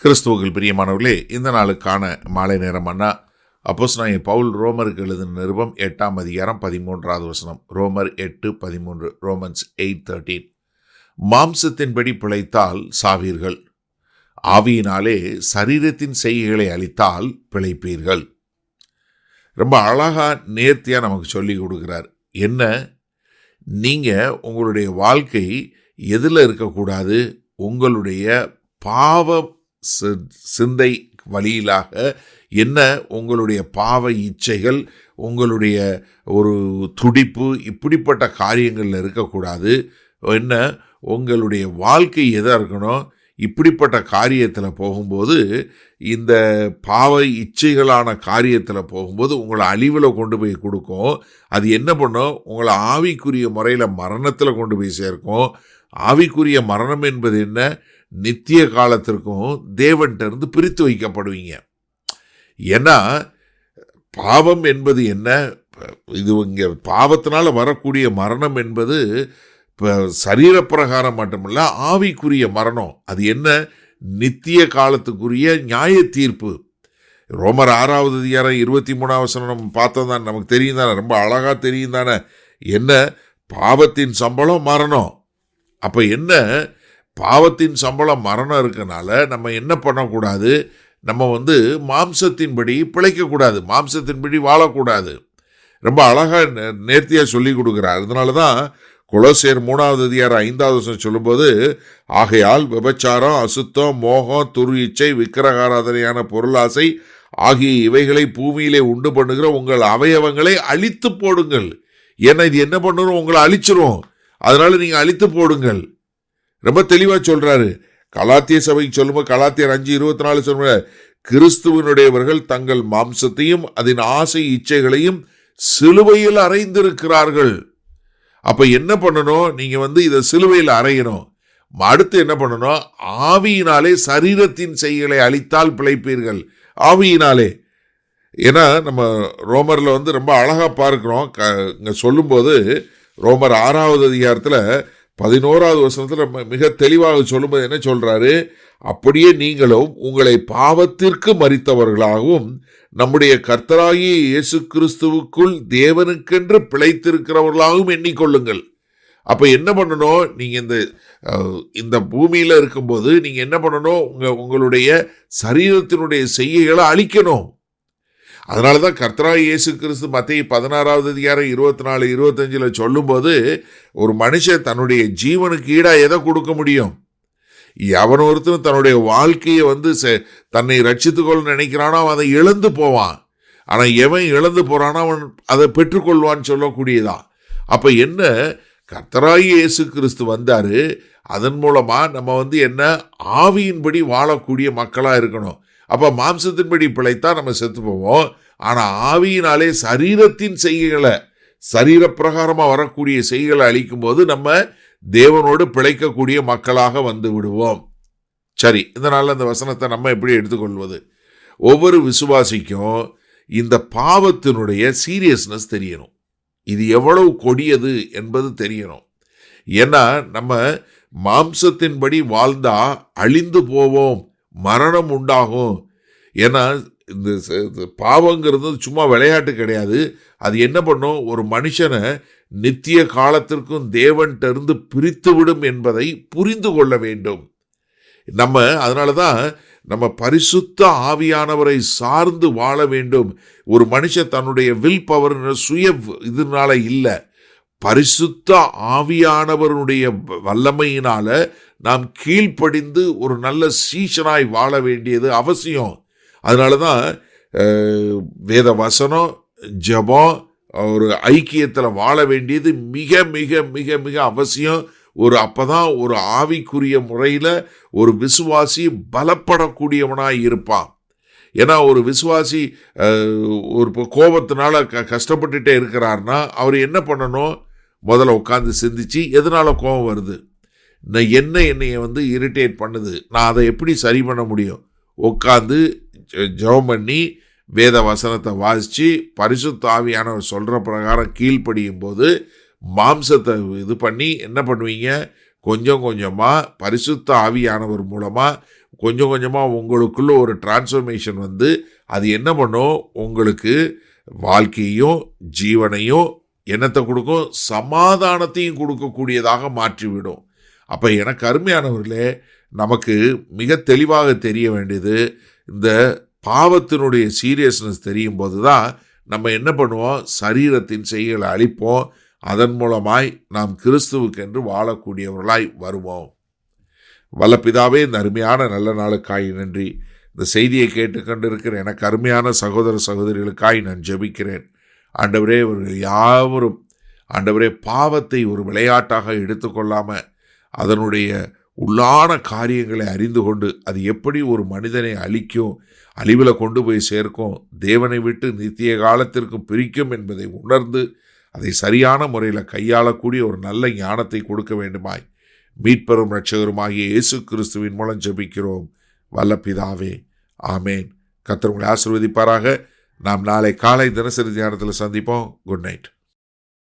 கிறிஸ்துவுக்குள் பிரியமானவர்களே, இந்த நாளுக்கான மாலை நேரம் அண்ணா அப்போஸ்தலனாகிய பவுல் ரோமருக்கு எழுதின நிருபம் 8ஆம் அதிகாரம் 13வது வசனம். ரோமர் 8:13. ரோமன்ஸ் 8:13. மாம்சத்தின்படி பிழைத்தால் சாவீர்கள், ஆவியினாலே சரீரத்தின் செய்கைகளை அளித்தால் பிழைப்பீர்கள். ரொம்ப அழகா நேர்த்தியா நமக்கு சொல்லி கொடுக்கிறார். என்ன, நீங்க உங்களுடைய வாழ்க்கை எதில் இருக்கக்கூடாது? உங்களுடைய பாவ சிந்தை வழியிலாக என்ன உங்களுடைய பாவ இச்சைகள், உங்களுடைய ஒரு துடிப்பு, இப்படிப்பட்ட காரியங்களில் இருக்கக்கூடாது. என்ன, உங்களுடைய வாழ்க்கை எதாக இருக்கணும்? இப்படிப்பட்ட காரியத்தில் போகும்போது, இந்த பாவ இச்சைகளான காரியத்தில் போகும்போது உங்களை அழிவில் கொண்டு போய் கொடுக்கும். அது என்ன பண்ணும்? உங்களை ஆவிக்குரிய முறையில் மரணத்தில் கொண்டு போய் சேர்க்கும். ஆவிக்குரிய மரணம் என்பது என்ன? நித்திய காலத்திற்கும் தேவன்கிட்ட இருந்து பிரித்து வைக்கப்படுவீங்க. ஏன்னா பாவம் என்பது என்ன? இது இங்கே பாவத்தினால வரக்கூடிய மரணம் என்பது இப்போ சரீரப்பிரகாரம் மட்டுமில்ல, ஆவிக்குரிய மரணம். அது என்ன? நித்திய காலத்துக்குரிய நியாய தீர்ப்பு. ரோமர் 6வது அதிகாரம் 23வது வசனம் நம்ம பார்த்தோம் தானே, நமக்கு தெரியும் தானே, ரொம்ப அழகாக தெரியும் தானே. என்ன? பாவத்தின் சம்பளம் மரணம். அப்போ என்ன, பாவத்தின் சம்பளம் மரணம் இருக்கனால நம்ம என்ன பண்ணக்கூடாது? நம்ம மாம்சத்தின்படி பிழைக்கக்கூடாது, மாம்சத்தின்படி வாழக்கூடாது. ரொம்ப அழகாக நேர்த்தியாக சொல்லி கொடுக்குறார். அதனால தான் கொலோசியர் 3வது அதிகாரம் 5வது வசனம் சொல்லும்போது, ஆகையால் விபச்சாரம், அசுத்தம், மோகம், துரு இச்சை, விக்கிரகாராதனையான பொருளாசை ஆகிய இவைகளை பூமியிலே உண்டு பண்ணுகிற உங்கள் அவயவங்களை அழித்து போடுங்கள். ஏன்னா இது என்ன பண்ணணும்? உங்களை அழிச்சிரும். அதனால நீங்கள் அழித்து போடுங்கள். ரொம்ப தெளிவாக சொல்றாரு. கலாத்திய சபைக்கு சொல்லும்போது கலாத்தியர் 5:24 சொல்ற, கிறிஸ்துவனுடையவர்கள் தங்கள் மாம்சத்தையும் அதன் ஆசை இச்சைகளையும் சிலுவையில் அறைந்திருக்கிறார்கள். அப்ப என்ன பண்ணணும்? நீங்க இதை சிலுவையில் அறையணும். அடுத்து என்ன பண்ணணும்? ஆவியினாலே சரீரத்தின் செய்களை அழித்தால் பிழைப்பீர்கள். ஆவியினாலே. ஏன்னா நம்ம ரோமர்ல ரொம்ப அழகா பார்க்கிறோம். இங்க சொல்லும்போது ரோமர் 6வது அதிகாரத்தில் 11வது வசனத்தில் மிக தெளிவாக சொல்லும்போது என்ன சொல்றாரு? அப்படியே நீங்களும் உங்களை பாவத்திற்கு மரித்தவர்களாகவும் நம்முடைய கர்த்தராகிய இயேசு கிறிஸ்துவுக்குள் தேவனுக்கென்று பிழைத்திருக்கிறவர்களாகவும் எண்ணிக்கொள்ளுங்கள். அப்ப என்ன பண்ணணும்? நீங்க இந்த பூமியில இருக்கும்போது நீங்க என்ன பண்ணணும்? உங்களுடைய சரீரத்தினுடைய செய்கைகளை அழிக்கணும். அதனாலதான் கர்த்தராகிய இயேசு கிறிஸ்து மத்தேயு 16வது அதிகாரம் 24-25 சொல்லும்போது, ஒரு மனுஷன் தன்னுடைய ஜீவனுக்கு ஈடா எதை கொடுக்க முடியும்? எவன் ஒருத்தரும் தன்னுடைய வாழ்க்கையை தன்னை ரட்சித்துக்கொள்ள நினைக்கிறானோ அவன் அதை இழந்து போவான். ஆனா எவன் இழந்து போறானோ அவன் அதை பெற்றுக்கொள்வான்னு சொல்லக்கூடியதான். அப்ப என்ன, கர்த்தராகிய இயேசு கிறிஸ்து வந்தாரு. அதன் மூலமா நம்ம என்ன, ஆவியின்படி வாழக்கூடிய மக்களா இருக்கணும். அப்ப மாம்சத்தின்படி பிழைத்தா நம்ம செத்து போவோம். ஆனா ஆவியினாலே சரீரத்தின் செய்கைகளை, சரீரப்பிரகாரமா வரக்கூடிய செய்கைகளை அழிக்கும் போது நம்ம தேவனோடு பிழைக்கக்கூடிய மக்களாக வந்து விடுவோம். சரி, இதனால இந்த வசனத்தை நம்ம எப்படி எடுத்துக்கொள்வது? ஒவ்வொரு விசுவாசிக்கும் இந்த பாவத்தினுடைய சீரியஸ்னஸ் தெரியணும். இது எவ்வளவு கொடியது என்பது தெரியணும். ஏன்னா நம்ம மாம்சத்தின்படி வாழ்ந்தா அழிந்து போவோம், மரணம் உண்டாகும். ஏன்னா இந்த பாவங்கிறது சும்மா விளையாட்டு கிடையாது. அது என்ன பண்ணும்? ஒரு மனுஷனை நித்திய காலத்திற்கும் தேவன்கிட்ட இருந்து பிரித்து விடும் என்பதை புரிந்து கொள்ள வேண்டும். அதனாலதான் நம்ம பரிசுத்த ஆவியானவரை சார்ந்து வாழ வேண்டும். ஒரு மனுஷன் தன்னுடைய வில் பவர் சுய இதனால இல்லை, பரிசுத்த ஆவியானவருடைய வல்லமையினால நாம் கீழ்ப்படிந்து ஒரு நல்ல சீஷனாய் வாழ வேண்டியது அவசியம். அதனாலதான் வேத வசனம், ஜெபம், ஒரு ஐக்கியத்தில் வாழ வேண்டியது மிக மிக மிக மிக அவசியம். அப்பதான் ஒரு ஆவிக்குரிய முறையில் ஒரு விசுவாசி பலப்படக்கூடியவனாய் இருப்பான். ஏன்னா ஒரு விசுவாசி ஒரு கோபத்தினால கஷ்டப்பட்டுட்டே இருக்கிறார்னா அவர் என்ன பண்ணணும்? முதல்ல உட்காந்து சிந்திச்சு, எதனால கோபம் வருது, என்னைய இரிட்டேட் பண்ணுது, நான் அதை எப்படி சரி பண்ண முடியும்? உட்காந்து ஜெபம் பண்ணி வேத வசனத்தை வாசித்து பரிசுத்த ஆவியானவர் சொல்கிற பிரகாரம் கீழ்ப்படியும் போது மாம்சத்தை இது பண்ணி என்ன பண்ணுவீங்க? கொஞ்சம் கொஞ்சமாக பரிசுத்த ஆவியானவர் மூலமாக கொஞ்சம் கொஞ்சமாக உங்களுக்குள்ள ஒரு டிரான்ஸ்ஃபர்மேஷன் வந்து அது என்ன பண்ணும், உங்களுக்கு வாழ்க்கையும் ஜீவனையும் என்னத்தை கொடுக்கும், சமாதானத்தையும் கொடுக்கக்கூடியதாக மாற்றிவிடும். அப்போ எனக்கு அருமையானவர்களே, நமக்கு மிக தெளிவாக தெரிய வேண்டியது, இந்த பாவத்தினுடைய சீரியஸ்னஸ் தெரியும் போது தான் நம்ம என்ன பண்ணுவோம், சரீரத்தின் செய்களை அழிப்போம். அதன் மூலமாய் நாம் கிறிஸ்துவுக்கென்று வாழக்கூடியவர்களாய் வருவோம். வல்ல பிதாவே, இந்த அருமையான நல்ல நாளுக்காய் நன்றி. இந்த செய்தியை கேட்டுக்கொண்டிருக்கிற எனக்கு அருமையான சகோதர சகோதரிகளுக்காய் நான் ஜெபிக்கிறேன். ஆண்டவரே, இவர்கள் யாவரும் ஆண்டவரே பாவத்தை ஒரு விளையாட்டாக எடுத்துக்கொள்ளாமல் அதனுடைய உள்ளான காரியங்களை அறிந்து கொண்டு அது எப்படி ஒரு மனிதனை அழிக்கும், அழிவில் கொண்டு போய் சேர்க்கும், தேவனை விட்டு நித்திய காலத்திற்கு பிரிக்கும் என்பதை உணர்ந்து அதை சரியான முறையில் கையாளக்கூடிய ஒரு நல்ல ஞானத்தை கொடுக்க வேண்டுமாய் மீட்பெரும் இரட்சகருமாகிய இயேசு கிறிஸ்துவின் மூலம் ஜெபிக்கிறோம் வல்ல பிதாவே, ஆமேன். கர்த்தர் உங்களை ஆசீர்வதிப்பாராக. நாம் நாளை காலை தினசரி தியானத்தில் சந்திப்போம். Good night.